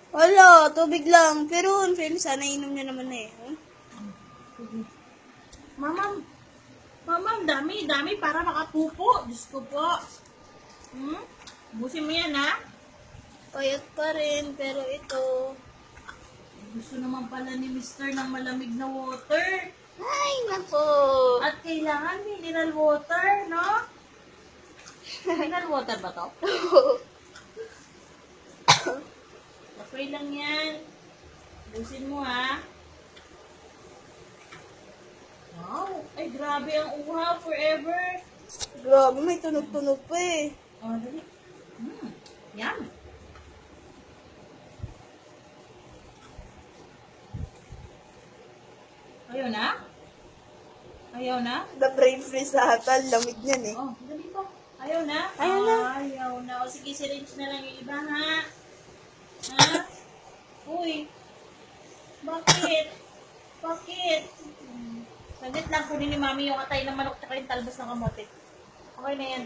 Wala, tubig lang. Pero, fairness, sana inom niya naman eh. Hmm? Mamam, mamam, dami para makapupo. Diyos ko po. Busin mo yan, ha? Payat pa rin, pero ito. Gusto naman pala ni Mr. ng malamig na water. Ay, nako. At kailangan mineral water, no? Mineral water ba to? Okay lang yan. Busin mo, ha? Wow! Ay, grabe ang uhaw forever. Grabe, may tunog-tunog pa eh. Oh, dali. Yum. Ayaw na? Ayaw na? The brain freeze ata, lamig niyan eh. Oh, dali pa. Ayaw na? Ayaw na. Ayaw na. O sige, syringe na lang yung iba, ha? Ha? Uy. Bakit? Bakit? Saglit lang, kunin ni Mami yung atay ng manok tsaka yung talbos ng kamote. Okay na yan.